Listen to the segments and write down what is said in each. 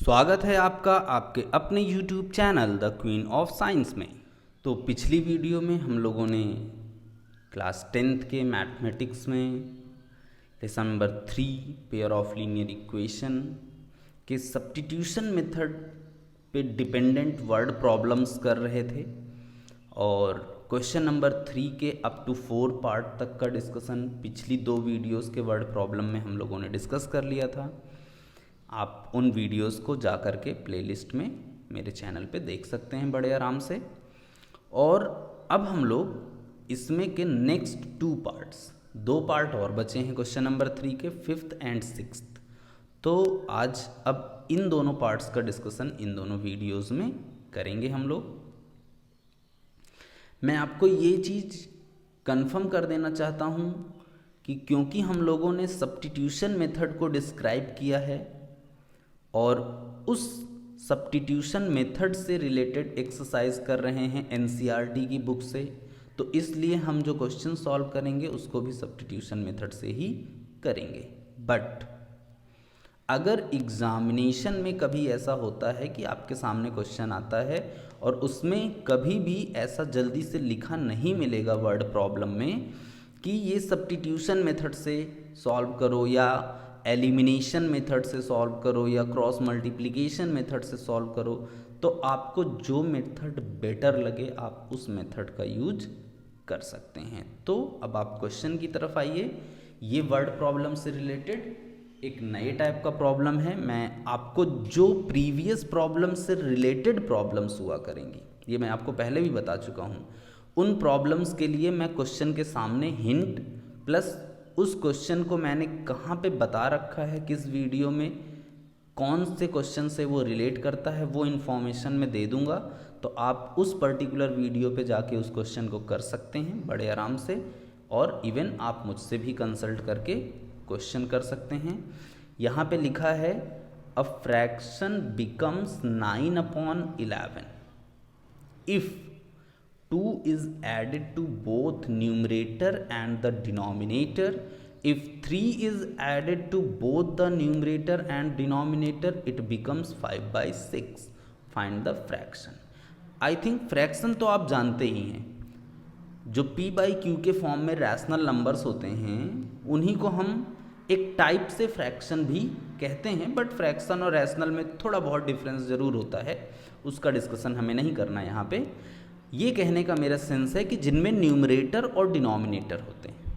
स्वागत है आपका आपके अपने YouTube channel the queen of science में। तो पिछली वीडियो में हम लोगों ने क्लास 10th के मैथमेटिक्स में lesson number 3 pair of linear equation के सब्स्टिट्यूशन मेथड पे डिपेंडेंट वर्ड प्रॉब्लम्स कर रहे थे और क्वेश्चन नंबर 3 के अप टू 4 पार्ट तक का डिस्कशन पिछली 2 वीडियोस के वर्ड प्रॉब्लम में हम लोगों ने डिस्कस कर लिया था। आप उन वीडियोस को जा कर के प्लेलिस्ट में मेरे चैनल पे देख सकते हैं बड़े आराम से। और अब हम लोग इसमें के नेक्स्ट 2 पार्ट्स, 2 पार्ट और बचे हैं क्वेश्चन नंबर 3 के 5th एंड 6th। तो आज अब इन दोनों पार्ट्स का डिस्कशन इन दोनों वीडियोस में करेंगे हम लोग। मैं आपको ये चीज़ कंफर्म कर देना चाहता हूँ कि क्योंकि हम लोगों ने सब्स्टिट्यूशन मेथड को डिस्क्राइब किया है और उस सब्स्टिट्यूशन मेथड से रिलेटेड एक्सरसाइज कर रहे हैं एनसीईआरटी की बुक से, तो इसलिए हम जो क्वेश्चन सॉल्व करेंगे उसको भी सब्स्टिट्यूशन मेथड से ही करेंगे। बट अगर एग्जामिनेशन में कभी ऐसा होता है कि आपके सामने क्वेश्चन आता है और उसमें कभी भी ऐसा जल्दी से लिखा नहीं मिलेगा वर्ड प्रॉब्लम में कि ये सब्स्टिट्यूशन मेथड से सॉल्व करो या एलिमिनेशन मेथड से सॉल्व करो या क्रॉस मल्टीप्लिकेशन मेथड से सॉल्व करो, तो आपको जो मेथड बेटर लगे आप उस मेथड का यूज कर सकते हैं। तो अब आप क्वेश्चन की तरफ आइए। ये वर्ड प्रॉब्लम से रिलेटेड एक नए टाइप का प्रॉब्लम है। मैं आपको जो प्रीवियस प्रॉब्लम से रिलेटेड प्रॉब्लम्स हुआ करेंगी, ये मैं आपको पहले भी बता चुका हूँ, उन प्रॉब्लम्स के लिए मैं क्वेश्चन के सामने हिंट प्लस उस क्वेश्चन को मैंने कहाँ पे बता रखा है, किस वीडियो में, कौन से क्वेश्चन से वो रिलेट करता है, वो इन्फॉर्मेशन मैं दे दूँगा। तो आप उस पर्टिकुलर वीडियो पे जाके उस क्वेश्चन को कर सकते हैं बड़े आराम से, और इवन आप मुझसे भी कंसल्ट करके क्वेश्चन कर सकते हैं। यहाँ पे लिखा है a fraction becomes 9/11 if 2 is added to both numerator and the denominator. If 3 is added to both the numerator and denominator, it becomes 5/6. Find the fraction. I think fraction तो आप जानते ही हैं, जो p/q के फॉर्म में rational numbers होते हैं उन्हीं को हम एक टाइप से फ्रैक्शन भी कहते हैं। बट फ्रैक्शन और रैशनल में थोड़ा बहुत डिफरेंस ज़रूर होता है, उसका डिस्कशन हमें नहीं करना यहाँ पे। ये कहने का मेरा सेंस है कि जिनमें न्यूमरेटर और डिनोमिनेटर होते हैं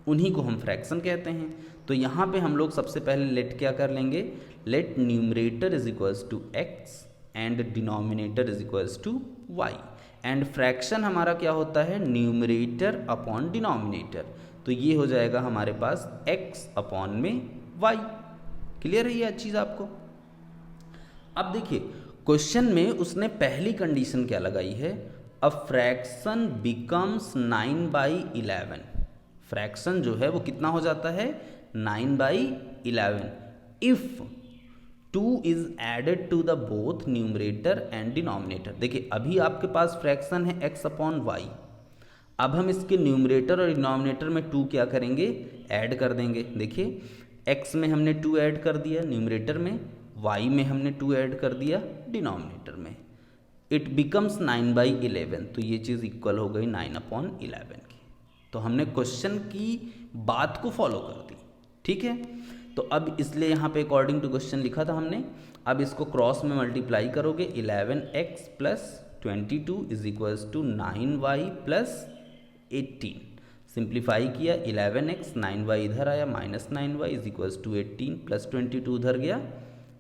उन्हीं को हम फ्रैक्शन कहते हैं। तो यहाँ पे हम लोग सबसे पहले लेट क्या कर लेंगे, let numerator is equals to x and denominator is equals to y. And fraction हमारा क्या होता है, न्यूमरेटर अपॉन डिनोमिनेटर। तो ये हो जाएगा हमारे पास x अपॉन में y। क्लियर है ये चीज़ आपको? अब देखिए क्वेश्चन में उसने पहली कंडीशन क्या लगाई है, अ फ्रैक्शन बिकम्स 9/11। फ्रैक्शन जो है वो कितना हो जाता है, 9/11 if 2 is added to the both numerator and denominator. देखिए अभी आपके पास फ्रैक्शन है x अपॉन वाई। अब हम इसके न्यूमरेटर और डिनोमिनेटर में 2 क्या करेंगे, ऐड कर देंगे। देखिए x में हमने 2 ऐड कर दिया न्यूमरेटर में, y में हमने 2 ऐड कर दिया डिनोमिनेटर में, इट बिकम्स 9/11। तो ये चीज़ इक्वल हो गई 9/11 की। तो हमने क्वेश्चन की बात को फॉलो कर दी, ठीक है। तो अब इसलिए यहाँ पे अकॉर्डिंग टू क्वेश्चन लिखा था हमने। अब इसको क्रॉस में मल्टीप्लाई करोगे, 11x plus 22 is equals to 9y plus 18। Simplify किया, 11x 9y इधर आया, minus 9y is equals to 18 plus 22 उधर गया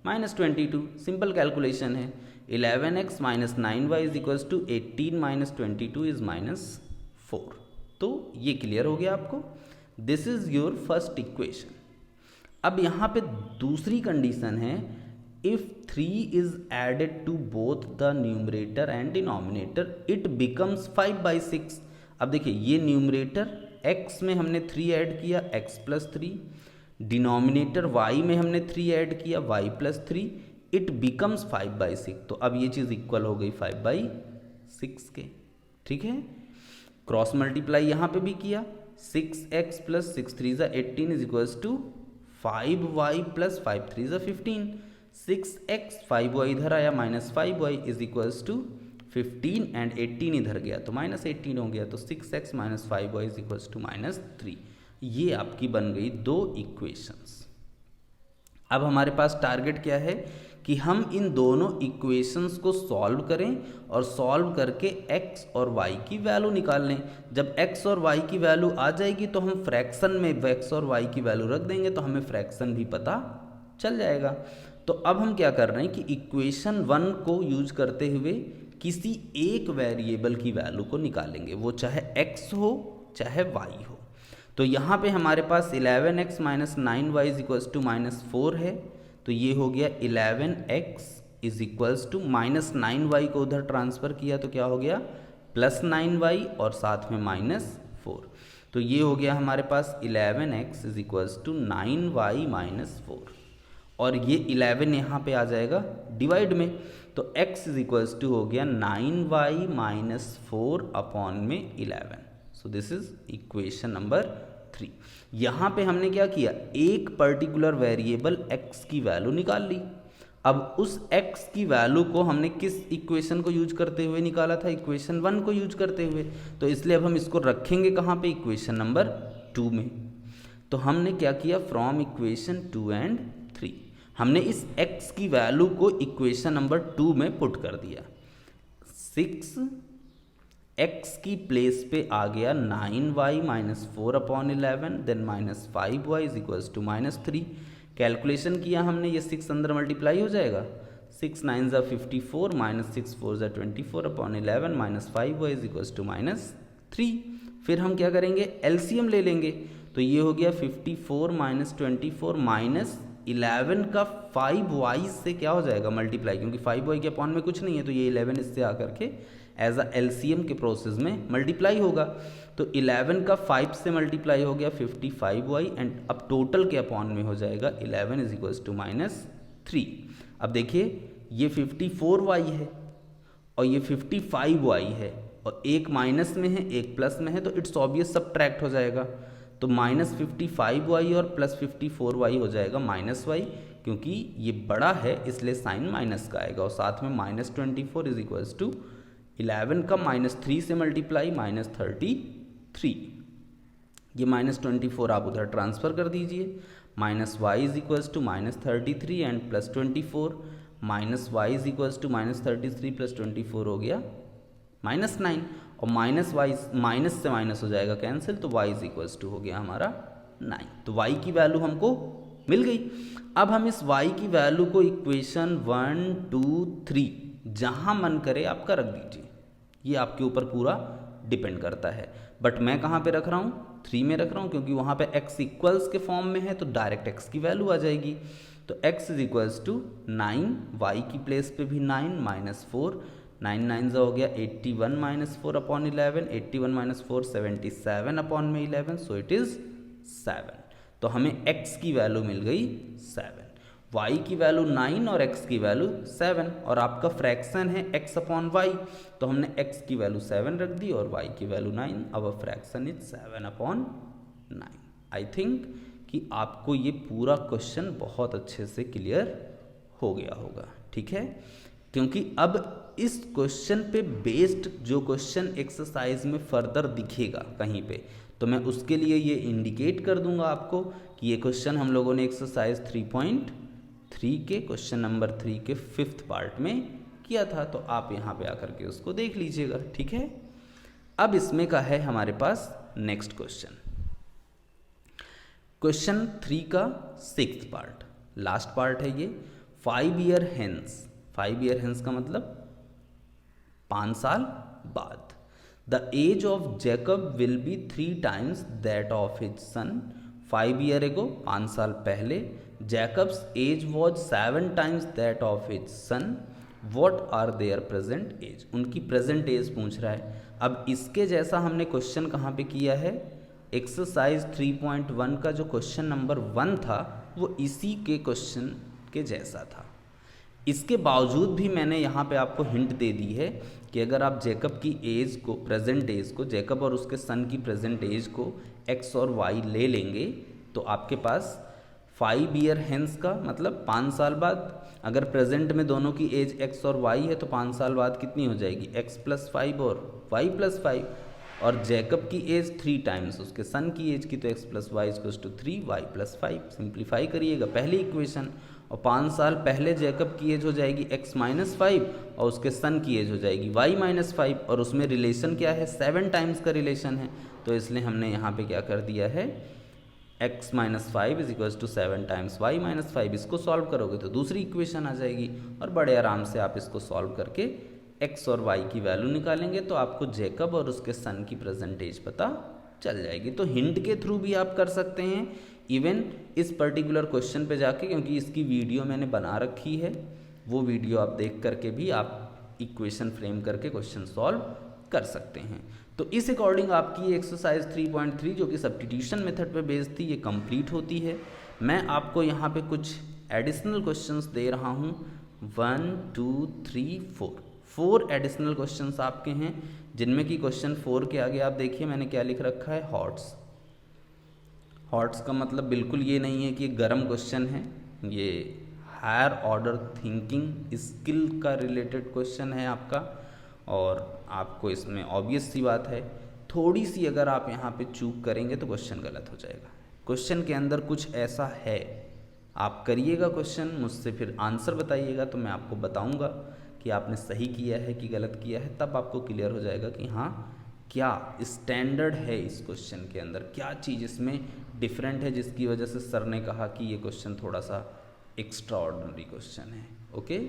माइनस 22। सिंपल कैलकुलेशन है, 11x minus 9y is equals to 18 minus 22 is -4। तो ये क्लियर हो गया आपको। This is your first equation. अब यहाँ पे दूसरी कंडीशन है, if 3 is added to both the numerator and denominator it becomes 5/6। अब देखिए ये न्यूमरेटर x में हमने 3 ऐड किया, x प्लस 3, डिनोमिनेटर y में हमने 3 ऐड किया, y प्लस 3, इट बिकम्स 5/6। तो अब ये चीज़ इक्वल हो गई 5/6 के, ठीक है। क्रॉस मल्टीप्लाई यहाँ पे भी किया, 6x plus 6 3 = 18 is equals to 5y plus 5 3 = 15। 6x 5y इधर आया -5y is equals to 15 and 18 इधर गया तो -18 हो गया, तो 6x - 5y is equals to -3। ये आपकी बन गई दो इक्वेशंस। अब हमारे पास टारगेट क्या है कि हम इन दोनों इक्वेशंस को सॉल्व करें और सॉल्व करके x और y की वैल्यू निकाल लें। जब x और y की वैल्यू आ जाएगी तो हम फ्रैक्शन में x और y की वैल्यू रख देंगे तो हमें फ्रैक्शन भी पता चल जाएगा। तो अब हम क्या कर रहे हैं कि इक्वेशन 1 को यूज करते हुए किसी एक वेरिएबल की वैल्यू को निकालेंगे, वो चाहे x हो चाहे y हो। तो यहाँ पे हमारे पास 11x - 9y is equals to -4 है, तो ये हो गया 11x is equals to -9y को उधर ट्रांसफ़र किया तो क्या हो गया +9y और साथ में -4। तो ये हो गया हमारे पास 11x is equals to 9y - 4 और ये 11 यहाँ पे आ जाएगा डिवाइड में, तो x इज इक्वल्स टू हो गया 9y - 4 अपॉन में 11। So this is equation number 3। यहाँ पे हमने क्या किया, एक पर्टिकुलर वेरिएबल x की वैल्यू निकाल ली। अब उस x की वैल्यू को हमने किस इक्वेशन को यूज करते हुए निकाला था, इक्वेशन 1 को यूज करते हुए, तो इसलिए अब हम इसको रखेंगे कहाँ पे, इक्वेशन नंबर 2 में। तो हमने क्या किया, फ्रॉम इक्वेशन 2 एंड 3 हमने इस x की वैल्यू को इक्वेशन नंबर 2 में पुट कर दिया। 6x की प्लेस पे आ गया 9y - 4 upon 11 then -5y is equals to -3। Calculation किया हमने, ये 6 अंदर मल्टीप्लाई हो जाएगा, 6 9 ज़ा 54 -6 4 ज़ा 24 upon 11 -5y is equals to -3। फिर हम क्या करेंगे, एलसीएम ले लेंगे, तो ये हो गया 54 - 24 -11 का 5y से क्या हो जाएगा मल्टीप्लाई, क्योंकि 5y के अपॉन में कुछ नहीं है, तो ये 11 इससे आकर के एज अ एलसीएम के प्रोसेस में मल्टीप्लाई होगा। तो 11 का 5 से मल्टीप्लाई हो गया 55y एंड अब टोटल के अपॉन में हो जाएगा 11 इज इक्वल्स टू -3। अब देखिए ये 54y है और ये 55y है और एक माइनस में है एक प्लस में है, तो इट्स ऑब्वियस सब्ट्रैक्ट हो जाएगा, तो -55y और +54y हो जाएगा -y, क्योंकि ये बड़ा है इसलिए साइन माइनस का आएगा, और साथ में -24 इज इक्वल्स टू 11 का -3 से मल्टीप्लाई -33। ये -24 आप उधर ट्रांसफ़र कर दीजिए, -y is equals to -33 and +24 -y is equals to -33 + 24 हो गया -9 और माइनस से माइनस हो जाएगा कैंसिल, तो y इज इक्वल्स टू हो गया हमारा 9। तो y की वैल्यू हमको मिल गई। अब हम इस y की वैल्यू को इक्वेशन 1 2 3 जहाँ मन करे आप रख दीजिए, ये आपके ऊपर पूरा डिपेंड करता है, बट मैं कहाँ पे रख रहा हूँ, 3 में रख रहा हूँ, क्योंकि वहाँ पे x इक्वल्स के फॉर्म में है तो डायरेक्ट x की वैल्यू आ जाएगी। तो x is equals to 9, y की प्लेस पे भी 9 -4, 9 9 ज़ा हो गया 81 - 4 अपॉन 11, 81 - 4 77 अपॉन में 11, सो इट इज़ 7। तो हमें x की वैल्यू मिल गई 7, y की वैल्यू 9 और x की वैल्यू 7, और आपका फ्रैक्शन है x अपॉन y, तो हमने x की वैल्यू 7 रख दी और y की वैल्यू 9। अब fraction is 7 upon 9। I think कि आपको ये पूरा क्वेश्चन बहुत अच्छे से क्लियर हो गया होगा, ठीक है, क्योंकि अब इस क्वेश्चन पे बेस्ड जो क्वेश्चन एक्सरसाइज में फर्दर दिखेगा कहीं पे, तो मैं उसके लिए ये इंडिकेट कर दूंगा आपको कि ये क्वेश्चन हम लोगों ने एक्सरसाइज 3.3 के क्वेश्चन नंबर 3 के 5th पार्ट में किया था, तो आप यहाँ पे आकर के उसको देख लीजिएगा, ठीक है। अब इसमें का है हमारे पास नेक्स्ट क्वेश्चन, क्वेश्चन 3 का 6th पार्ट, लास्ट पार्ट है ये। 5 ईयर हेंस, 5 ईयर हेंस का मतलब 5 साल बाद, the age of Jacob will be 3 times that of his son. 5 year ago, 5 साल पहले, Jacob's age was 7 times that of his son, what are their present age. उनकी present age पूछ रहा है। अब इसके जैसा हमने क्वेश्चन कहाँ पे किया है, एक्सरसाइज 3.1 का जो क्वेश्चन नंबर 1 था वो इसी के क्वेश्चन के जैसा था। इसके बावजूद भी मैंने यहाँ पे आपको हिंट दे दी है कि अगर आप जैकब की एज को, प्रेजेंट एज को, जैकब और उसके सन की प्रेजेंट एज को x और y ले लेंगे तो आपके पास 5 ईयर हेंस का मतलब 5 साल बाद। अगर प्रेजेंट में दोनों की एज x और y है तो 5 साल बाद कितनी हो जाएगी, x+5 और y+5। और जैकब की एज 3 टाइम्स उसके सन की एज की, तो x+y=3, y+5। सिंप्लीफाई करिएगा पहली इक्वेशन, और 5 साल पहले जैकब की एज हो जाएगी x-5 और उसके सन की एज हो जाएगी y-5, और उसमें रिलेशन क्या है, 7 टाइम्स का रिलेशन है, तो इसलिए हमने यहाँ पे क्या कर दिया है, x-5 = 7 टाइम्स y-5। इसको सॉल्व करोगे तो दूसरी इक्वेशन आ जाएगी, और बड़े आराम से आप इसको सॉल्व करके x और y की वैल्यू निकालेंगे तो आपको जैकब और उसके सन की प्रेजेंट एज पता चल जाएगी। तो हिंट के थ्रू भी आप कर सकते हैं, इवन इस पर्टिकुलर क्वेश्चन पे जाके, क्योंकि इसकी वीडियो मैंने बना रखी है, वो वीडियो आप देख करके भी आप इक्वेशन फ्रेम करके क्वेश्चन सॉल्व कर सकते हैं। तो इस अकॉर्डिंग आपकी एक्सरसाइज 3.3 जो कि सब्स्टिट्यूशन मेथड पे बेस्ड थी, ये कंप्लीट होती है। मैं आपको यहाँ पे कुछ एडिशनल क्वेश्चंस दे रहा हूँ, 1 2 3 4 एडिशनल क्वेश्चंस आपके हैं, जिनमें कि क्वेश्चन 4 के आगे आप देखिए मैंने क्या लिख रखा है, हॉट्स। हॉट्स का मतलब बिल्कुल ये नहीं है कि गर्म क्वेश्चन है, ये हायर ऑर्डर थिंकिंग स्किल का रिलेटेड क्वेश्चन है आपका, और आपको इसमें ऑब्वियस सी बात है, थोड़ी सी अगर आप यहाँ पे चूक करेंगे तो क्वेश्चन गलत हो जाएगा। क्वेश्चन के अंदर कुछ ऐसा है, आप करिएगा क्वेश्चन, मुझसे फिर आंसर बताइएगा, तो मैं आपको बताऊँगा कि आपने सही किया है कि गलत किया है, तब आपको क्लियर हो जाएगा कि हाँ क्या स्टैंडर्ड है इस क्वेश्चन के अंदर, क्या चीज़ इसमें डिफरेंट है जिसकी वजह से सर ने कहा कि ये क्वेश्चन थोड़ा सा एक्स्ट्रा ऑर्डिनरी क्वेश्चन है। ओके,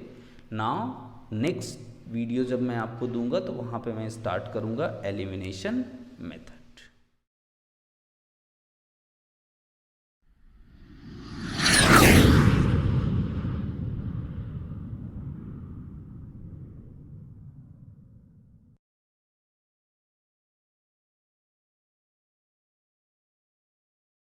नाउ नेक्स्ट वीडियो जब मैं आपको दूंगा तो वहाँ पे मैं स्टार्ट करूँगा एलिमिनेशन मेथड।